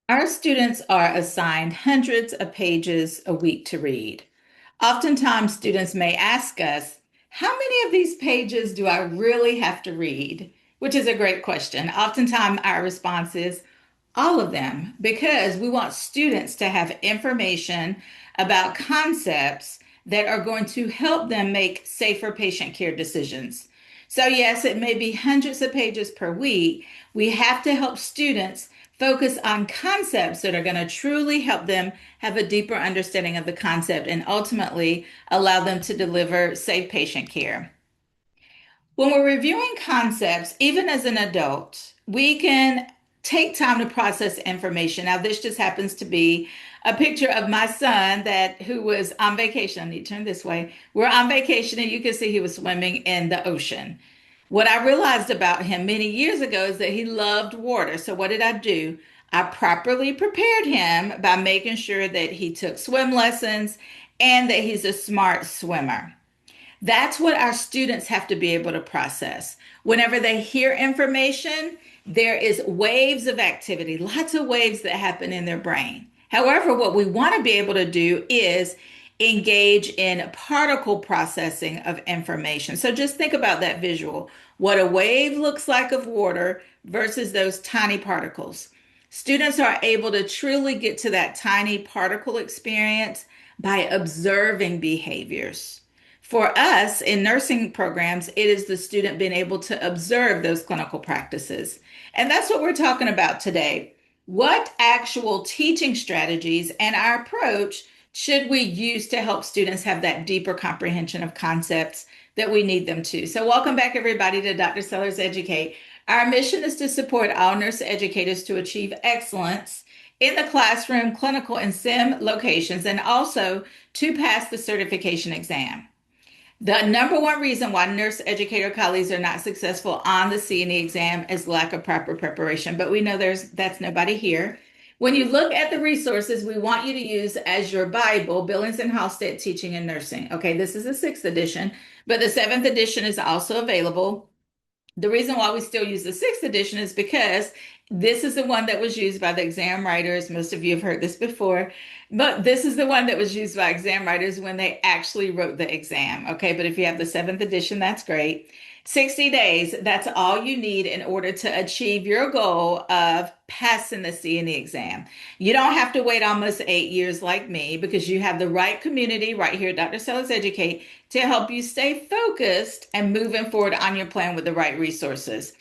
Our students are assigned hundreds of pages a week to read. Oftentimes, students may ask us, how many of these pages do I really have to read? Which is a great question. Oftentimes, our response is all of them, because we want students to have information about concepts that are going to help them make safer patient care decisions. So, yes, it may be hundreds of pages per week. We have to help students focus on concepts that are going to truly help them have a deeper understanding of the concept and ultimately allow them to deliver safe patient care. When we're reviewing concepts, even as an adult, we can take time to process information. Now, this just happens to be a picture of my son that who was on vacation. I need to turn this way. We're on vacation, and you can see he was swimming in the ocean. What I realized about him many years ago is that he loved water. So, what did I do? I properly prepared him by making sure that he took swim lessons and that he's a smart swimmer. That's what our students have to be able to process. Whenever they hear information, there is waves of activity, lots of waves that happen in their brain. However, what we want to be able to do is engage in particle processing of information. So just think about that visual, what a wave looks like of water versus those tiny particles. Students are able to truly get to that tiny particle experience by observing behaviors. For us in nursing programs, it is the student being able to observe those clinical practices. And that's what we're talking about today. What actual teaching strategies and our approach should we use to help students have that deeper comprehension of concepts that we need them to? So, welcome back, everybody, to Dr. Sellars Educate. Our mission is to support all nurse educators to achieve excellence in the classroom, clinical, and STEM locations, and also to pass the certification exam. The number one reason why nurse educator colleagues are not successful on the CNE exam is lack of proper preparation, but we know that's nobody here. When you look at the resources, we want you to use as your Bible, Billings and Halstead Teaching and Nursing. Okay, this is the sixth edition, but the seventh edition is also available. The reason why we still use the sixth edition is because this is the one that was used by the exam writers. Most of you have heard this before, but this is the one that was used by exam writers when they actually wrote the exam. Okay, but if you have the seventh edition, that's great. 60 days, that's all you need in order to achieve your goal of passing the CNE exam. You don't have to wait almost 8 years like me because you have the right community right here at Dr. Sellers Educate to help you stay focused and moving forward on your plan with the right resources.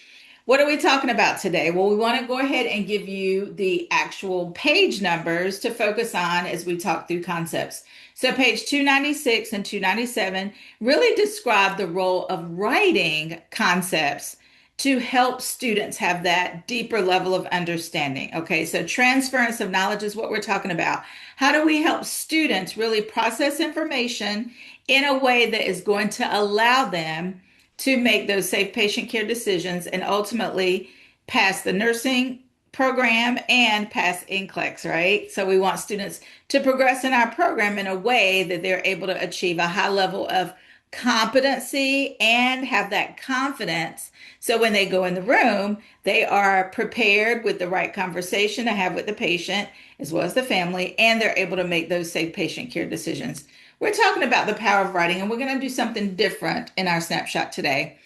What are we talking about today? Well, we want to go ahead and give you the actual page numbers to focus on as we talk through concepts. So, page 296 and 297 really describe the role of writing concepts to help students have that deeper level of understanding. Okay, so transference of knowledge is what we're talking about. How do we help students really process information in a way that is going to allow them to make those safe patient care decisions and ultimately pass the nursing program and pass NCLEX, right? So we want students to progress in our program in a way that they're able to achieve a high level of competency and have that confidence. So when they go in the room, they are prepared with the right conversation to have with the patient as well as the family, and they're able to make those safe patient care decisions. We're talking about the power of writing, and we're going to do something different in our snapshot today.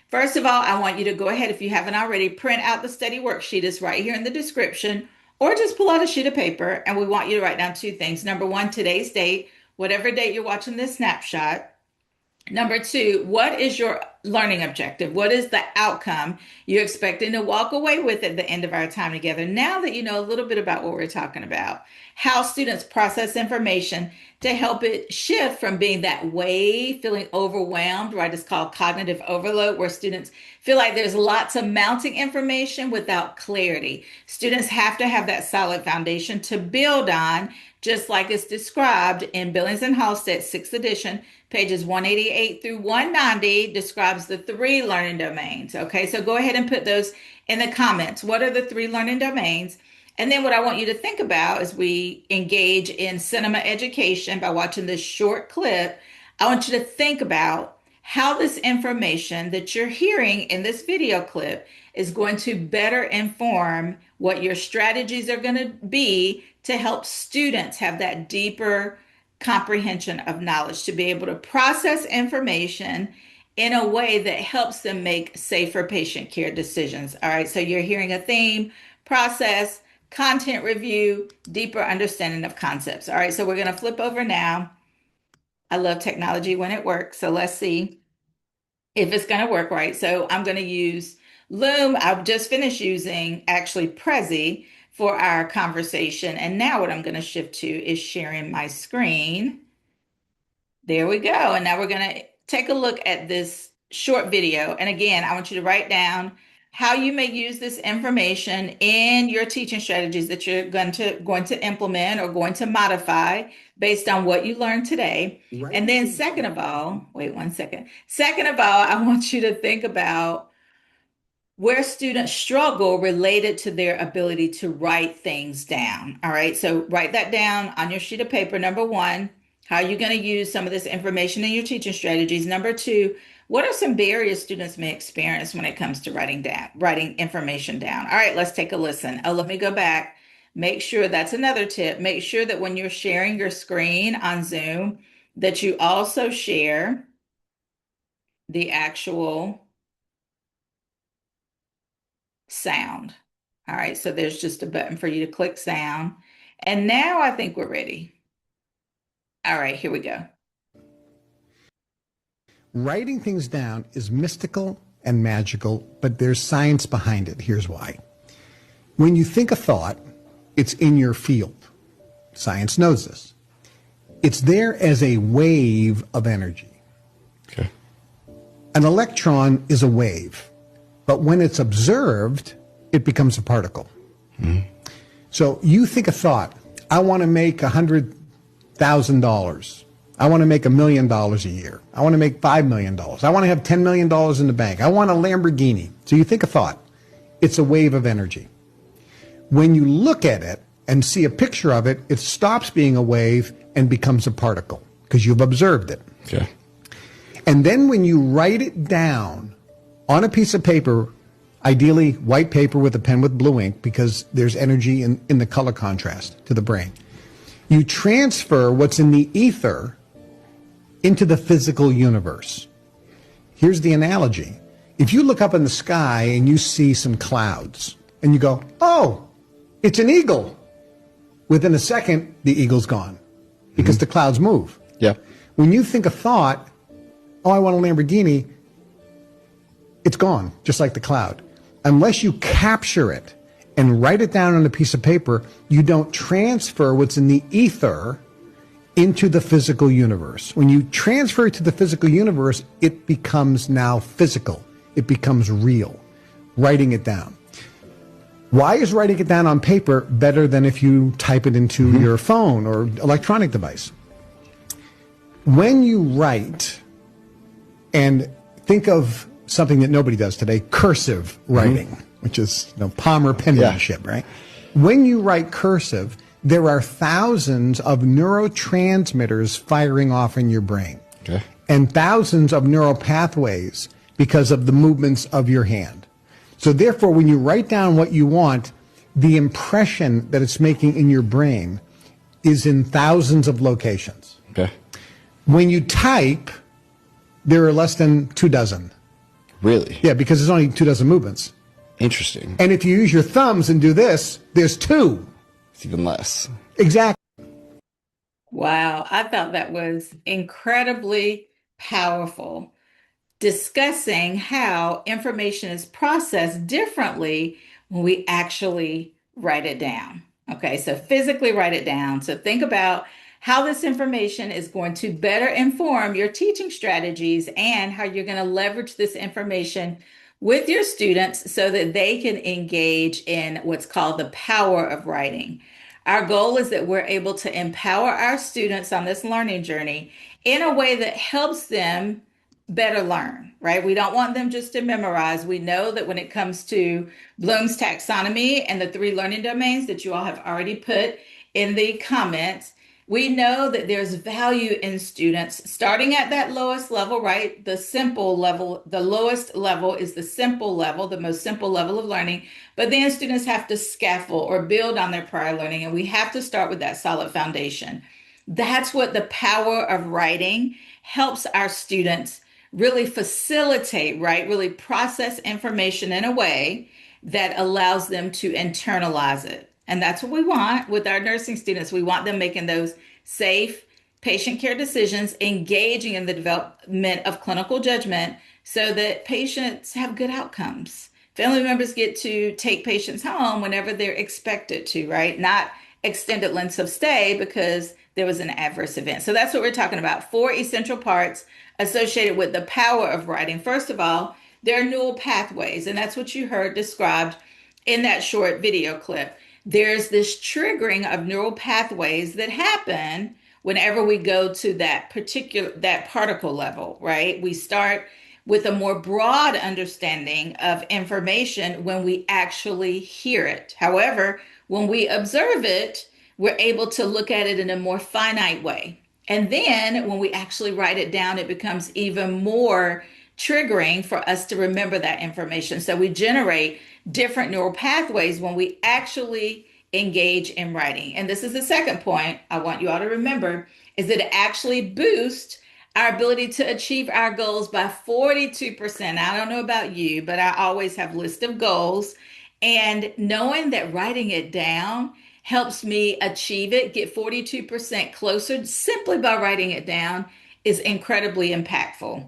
First of all, I want you to go ahead, if you haven't already, print out the study worksheet. It's right here in the description, or just pull out a sheet of paper, and we want you to write down two things. Number one, today's date, whatever date you're watching this snapshot. Number two, what is your learning objective? What is the outcome you're expecting to walk away with at the end of our time together? Now that you know a little bit about what we're talking about, how students process information to help it shift from being that way, feeling overwhelmed, right? It's called cognitive overload, where students feel like there's lots of mounting information without clarity. Students have to have that solid foundation to build on, just like it's described in Billings and Halstead, 6th edition, pages 188 through 190, describes the three learning domains. Okay, so go ahead and put those in the comments. What are the three learning domains? And then what I want you to think about as we engage in cinema education by watching this short clip, I want you to think about how this information that you're hearing in this video clip is going to better inform what your strategies are going to be to help students have that deeper comprehension of knowledge, to be able to process information in a way that helps them make safer patient care decisions. All right, so you're hearing a theme: process, content review, deeper understanding of concepts. All right, so we're going to flip over now. I love technology when it works. So let's see if it's going to work right. So I'm going to use Loom. I've just finished using actually Prezi for our conversation. And now what I'm going to shift to is sharing my screen. There we go. And now we're going to take a look at this short video. And again, I want you to write down how you may use this information in your teaching strategies that you're going to implement or going to modify based on what you learned today. Right. And then second of all, wait 1 second. Second of all, I want you to think about where students struggle related to their ability to write things down. All right, so write that down on your sheet of paper. Number one, how are you going to use some of this information in your teaching strategies? Number two, what are some barriers students may experience when it comes to writing information down? All right, let's take a listen. Oh, let me go back. Make sure, that's another tip. Make sure that when you're sharing your screen on Zoom, that you also share the actual sound. All right, so there's just a button for you to click sound. And now I think we're ready. All right, here we go. Writing things down is mystical and magical, but there's science behind it. Here's why. When you think a thought, it's in your field. Science knows this. It's there as a wave of energy. Okay. An electron is a wave, but when it's observed, it becomes a particle. Mm-hmm. So you think a thought, I want to make $100,000. I want to make $1 million a year. I want to make $5 million. I want to have $10 million in the bank. I want a Lamborghini. So you think a thought. It's a wave of energy. When you look at it and see a picture of it, it stops being a wave and becomes a particle because you've observed it. Okay. And then when you write it down on a piece of paper, ideally white paper with a pen with blue ink because there's energy in the color contrast to the brain, you transfer what's in the ether into the physical universe. Here's the analogy. If you look up in the sky and you see some clouds and you go, oh, it's an eagle. Within a second, the eagle's gone because the clouds move. Yeah. When you think a thought, oh, I want a Lamborghini, it's gone, just like the cloud. Unless you capture it and write it down on a piece of paper, you don't transfer what's in the ether into the physical universe. When you transfer it to the physical universe, it becomes now physical. It becomes real. Writing it down. Why is writing it down on paper better than if you type it into your phone or electronic device? When you write, and think of something that nobody does today, cursive writing, which is Palmer penmanship, right? When you write cursive, there are thousands of neurotransmitters firing off in your brain. Okay. And thousands of neural pathways because of the movements of your hand. So therefore, when you write down what you want, the impression that it's making in your brain is in thousands of locations. Okay. When you type, there are less than 24. Really? Yeah, because there's only 24 movements. Interesting. And if you use your thumbs and do this, there's 2. It's even less. Exactly. Wow, I thought that was incredibly powerful, discussing how information is processed differently when we actually write it down. Okay, so physically write it down. So think about how this information is going to better inform your teaching strategies and how you're going to leverage this information with your students so that they can engage in what's called the power of writing. Our goal is that we're able to empower our students on this learning journey in a way that helps them better learn, right? We don't want them just to memorize. We know that when it comes to Bloom's taxonomy and the 3 learning domains that you all have already put in the comments, We know that there's value in students starting at that lowest level, right? The simple level, the lowest level is the simple level, the most simple level of learning. But then students have to scaffold or build on their prior learning, and we have to start with that solid foundation. That's what the power of writing helps our students really facilitate, right? Really process information in a way that allows them to internalize it. And that's what we want with our nursing students. We want them making those safe patient care decisions, engaging in the development of clinical judgment so that patients have good outcomes. Family members get to take patients home whenever they're expected to, right? Not extended lengths of stay because there was an adverse event. So that's what we're talking about. Four essential parts associated with the power of writing. First of all, there are neural pathways, and that's what you heard described in that short video clip. There's this triggering of neural pathways that happen whenever we go to that particle level, right? We start with a more broad understanding of information when we actually hear it. However, when we observe it, we're able to look at it in a more finite way. And then when we actually write it down, it becomes even more triggering for us to remember that information. So we generate different neural pathways when we actually engage in writing. And this is the second point I want you all to remember is that it actually boosts our ability to achieve our goals by 42%. I don't know about you, but I always have a list of goals. And knowing that writing it down helps me achieve it, get 42% closer simply by writing it down is incredibly impactful.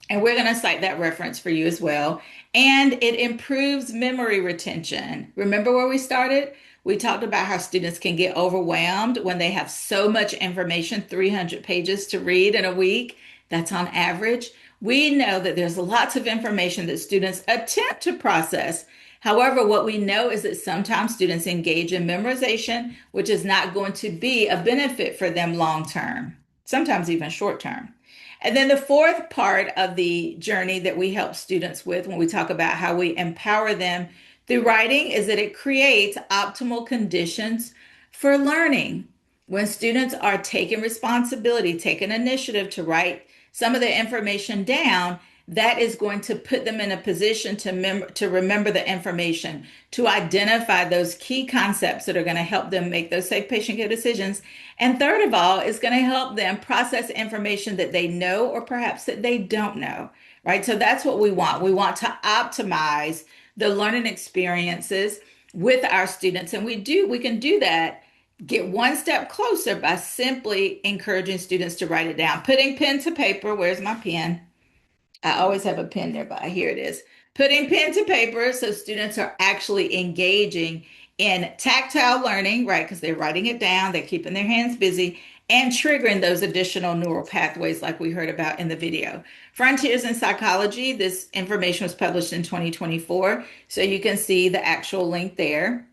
And we're going to cite that reference for you as well. And it improves memory retention. Remember where we started? We talked about how students can get overwhelmed when they have so much information, 300 pages to read in a week. That's on average. We know that there's lots of information that students attempt to process. However, what we know is that sometimes students engage in memorization, which is not going to be a benefit for them long term, sometimes even short term. And then the fourth part of the journey that we help students with when we talk about how we empower them through writing is that it creates optimal conditions for learning. When students are taking responsibility, taking initiative to write some of the information down, that is going to put them in a position to remember the information, to identify those key concepts that are going to help them make those safe patient care decisions. And third of all, it's going to help them process information that they know or perhaps that they don't know, right? So that's what we want. We want to optimize the learning experiences with our students. And we can do that, get one step closer by simply encouraging students to write it down, putting pen to paper. Where's my pen? I always have a pen nearby. Here it is. Putting pen to paper so students are actually engaging in tactile learning, right? Because they're writing it down, they're keeping their hands busy, and triggering those additional neural pathways like we heard about in the video. Frontiers in Psychology, this information was published in 2024, so you can see the actual link there.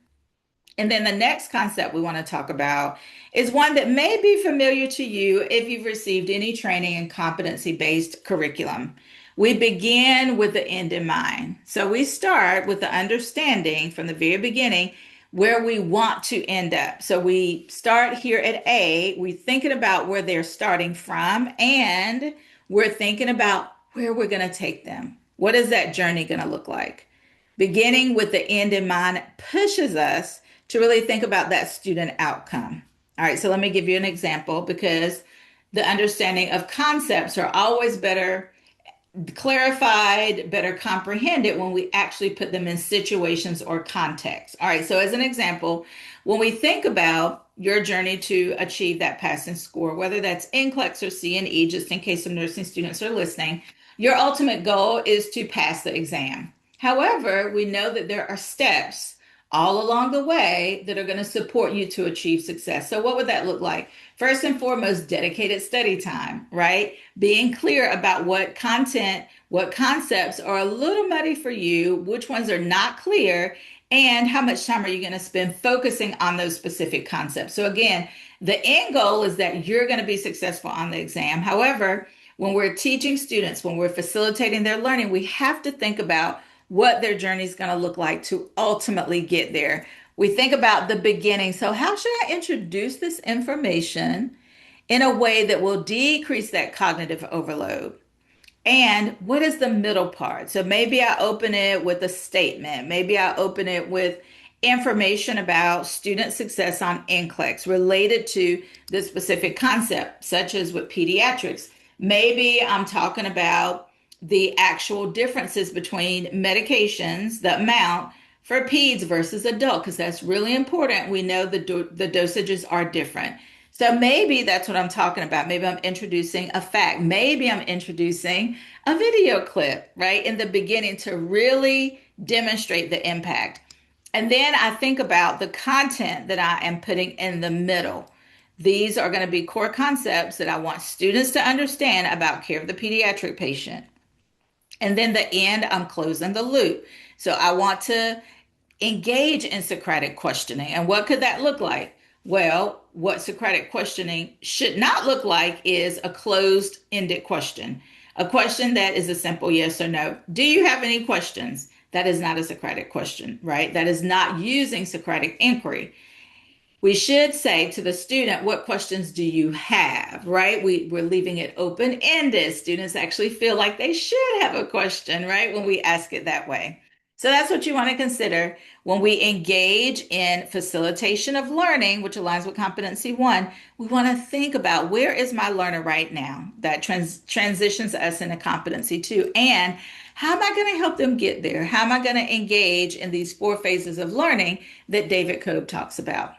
And then the next concept we want to talk about is one that may be familiar to you if you've received any training in competency-based curriculum. We begin with the end in mind. So we start with the understanding from the very beginning where we want to end up. So we start here at A, we're thinking about where they're starting from, and we're thinking about where we're going to take them. What is that journey going to look like? Beginning with the end in mind pushes us to really think about that student outcome. All right, so let me give you an example because the understanding of concepts are always better clarified, better comprehended when we actually put them in situations or context. All right, so as an example, when we think about your journey to achieve that passing score, whether that's NCLEX or CNE, just in case some nursing students are listening, your ultimate goal is to pass the exam. However, we know that there are steps all along the way that are going to support you to achieve success. So what would that look like? First and foremost, dedicated study time, right? Being clear about what content, what concepts are a little muddy for you, which ones are not clear, and how much time are you going to spend focusing on those specific concepts. So again, the end goal is that you're going to be successful on the exam. However, when we're teaching students, when we're facilitating their learning, we have to think about what their journey is going to look like to ultimately get there. We think about the beginning. So, how should I introduce this information in a way that will decrease that cognitive overload? And what is the middle part? So maybe I open it with a statement. Maybe I open it with information about student success on NCLEX related to this specific concept, such as with pediatrics. Maybe I'm talking about the actual differences between medications, the amount for peds versus adult, because that's really important. We know the dosages are different. So maybe that's what I'm talking about. Maybe I'm introducing a fact. Maybe I'm introducing a video clip, right, in the beginning to really demonstrate the impact. And then I think about the content that I am putting in the middle. These are going to be core concepts that I want students to understand about care of the pediatric patient. And then the end, I'm closing the loop. So I want to engage in Socratic questioning. And what could that look like? Well, what Socratic questioning should not look like is a closed ended question, a question that is a simple yes or no. Do you have any questions? That is not a Socratic question, right? That is not using Socratic inquiry. We should say to the student, what questions do you have, right? We're leaving it open ended. Students actually feel like they should have a question, right? When we ask it that way. So that's what you want to consider when we engage in facilitation of learning, which aligns with competency one. We want to think about where is my learner right now? That transitions us into competency two. And how am I going to help them get there? How am I going to engage in these four phases of learning that David Cope talks about?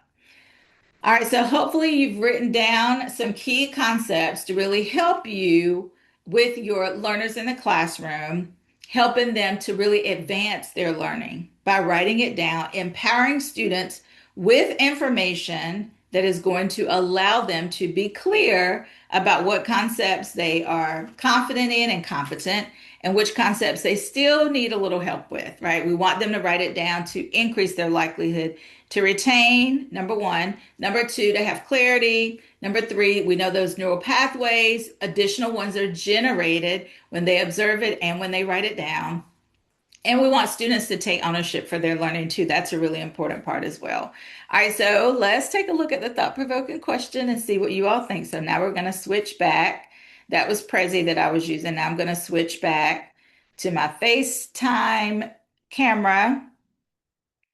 All right, so hopefully you've written down some key concepts to really help you with your learners in the classroom, helping them to really advance their learning by writing it down, empowering students with information that is going to allow them to be clear about what concepts they are confident in and competent, and which concepts they still need a little help with, right? We want them to write it down to increase their likelihood to retain, number one. Number two, to have clarity. Number three, we know those neural pathways, additional ones are generated when they observe it and when they write it down. And we want students to take ownership for their learning too. That's a really important part as well. All right, so let's take a look at the thought-provoking question and see what you all think. So now we're going to switch back. That was Prezi that I was using. Now I'm going to switch back to my FaceTime camera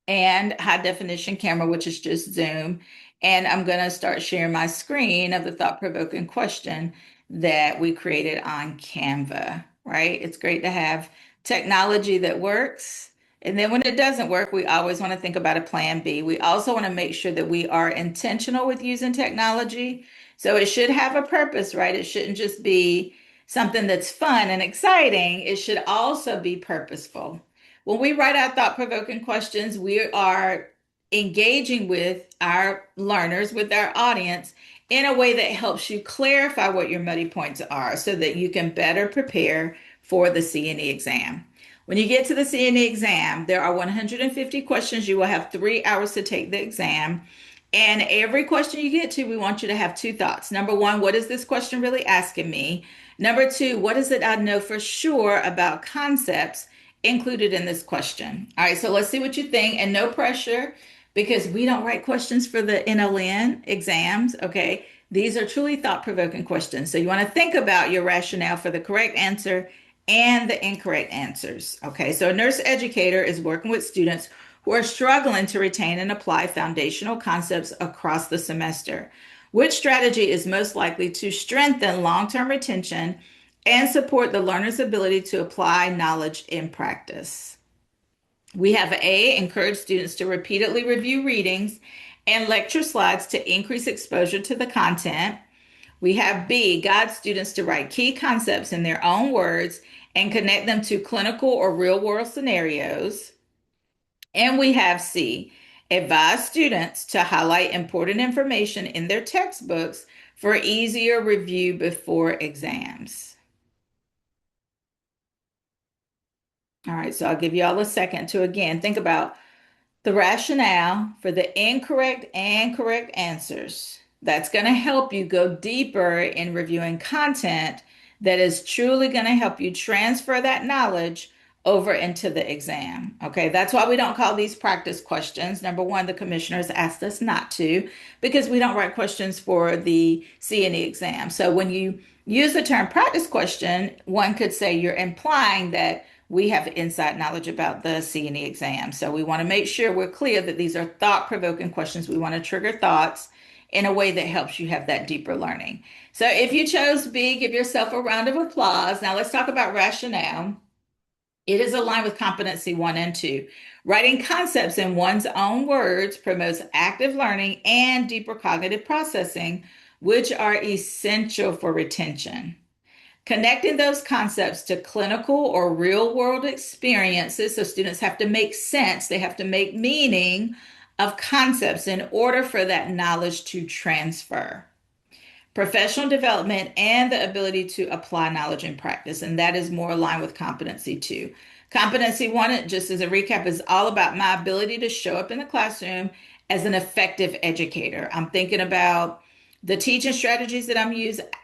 and high definition camera, which is just Zoom. And I'm going to start sharing my screen of the thought provoking question that we created on Canva, right? It's great to have technology that works. And then when it doesn't work, we always want to think about a plan B. We also want to make sure that we are intentional with using technology. So it should have a purpose, right? It shouldn't just be something that's fun and exciting. It should also be purposeful. When we write our thought provoking questions, we are engaging with our learners, with our audience, in a way that helps you clarify what your muddy points are so that you can better prepare for the CNE exam. When you get to the CNE exam, there are 150 questions. You will have 3 hours to take the exam. And every question you get to, we want you to have two thoughts. Number one, what is this question really asking me? Number two, what is it I know for sure about concepts included in this question? All right, so let's see what you think, and no pressure because we don't write questions for the NLN exams, okay? These are truly thought-provoking questions. So you want to think about your rationale for the correct answer and the incorrect answers, okay? So a nurse educator is working with students who are struggling to retain and apply foundational concepts across the semester. Which strategy is most likely to strengthen long-term retention and support the learner's ability to apply knowledge in practice? We have A, encourage students to repeatedly review readings and lecture slides to increase exposure to the content. We have B, guide students to write key concepts in their own words and connect them to clinical or real world scenarios. And we have C, advise students to highlight important information in their textbooks for easier review before exams. All right, so I'll give you all a second to again think about the rationale for the incorrect and correct answers. That's going to help you go deeper in reviewing content that is truly going to help you transfer that knowledge over into the exam. Okay, that's why we don't call these practice questions. Number one, the commissioners asked us not to because we don't write questions for the CNE exam. So when you use the term practice question, one could say you're implying that we have inside knowledge about the CNE exam. So we want to make sure we're clear that these are thought-provoking questions. We want to trigger thoughts in a way that helps you have that deeper learning. So if you chose B, give yourself a round of applause. Now let's talk about rationale. It is aligned with competency one and two. Writing concepts in one's own words promotes active learning and deeper cognitive processing, which are essential for retention. Connecting those concepts to clinical or real world experiences, so students have to make sense, they have to make meaning of concepts in order for that knowledge to transfer. Professional development and the ability to apply knowledge in practice. And that is more aligned with competency two. Competency one, just as a recap, is all about my ability to show up in the classroom as an effective educator. I'm thinking about the teaching strategies that I'm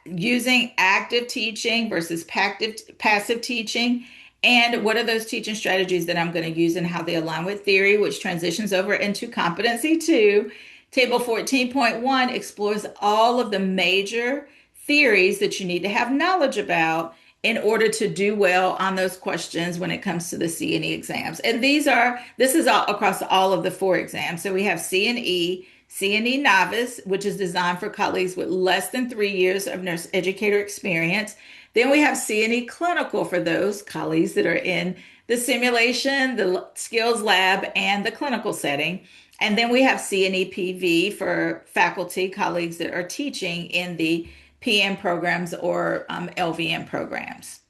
using active teaching versus passive teaching. And what are those teaching strategies that I'm going to use and how they align with theory, which transitions over into competency two. Table 14.1 explores all of the major theories that you need to have knowledge about in order to do well on those questions when it comes to the CNE exams. And this is all across all of the four exams. So we have CNE, CNE Novice, which is designed for colleagues with less than 3 years of nurse educator experience. Then we have CNE Clinical for those colleagues that are in the simulation, the skills lab, and the clinical setting. And then we have CNE PV for faculty colleagues that are teaching in the PM programs or LVM programs.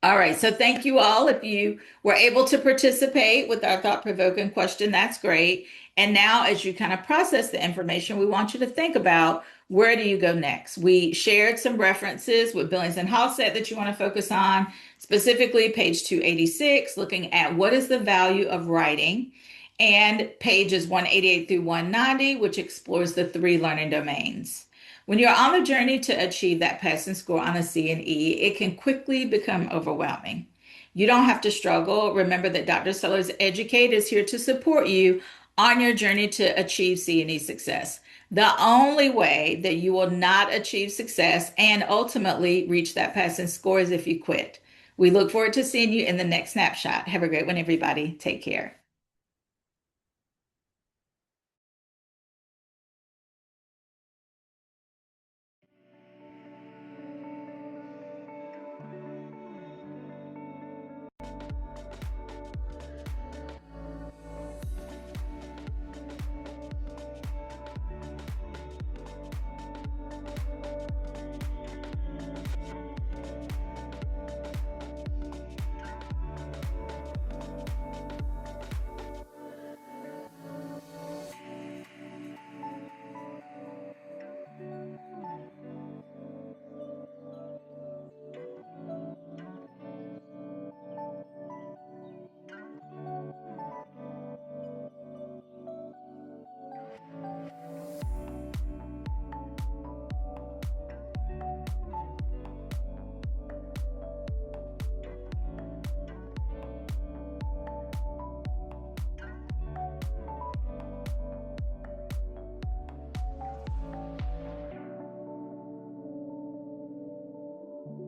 All right, so thank you all. If you were able to participate with our thought-provoking question, that's great. And now, as you kind of process the information, we want you to think about where do you go next? We shared some references with Billings and Halstead that you want to focus on, specifically page 286, looking at what is the value of writing, and pages 188 through 190, which explores the three learning domains. When you're on the journey to achieve that passing score on a CNE, it can quickly become overwhelming. You don't have to struggle. Remember that Dr. Sellars Educate is here to support you on your journey to achieve CNE success. The only way that you will not achieve success and ultimately reach that passing score is if you quit. We look forward to seeing you in the next snapshot. Have a great one, everybody. Take care.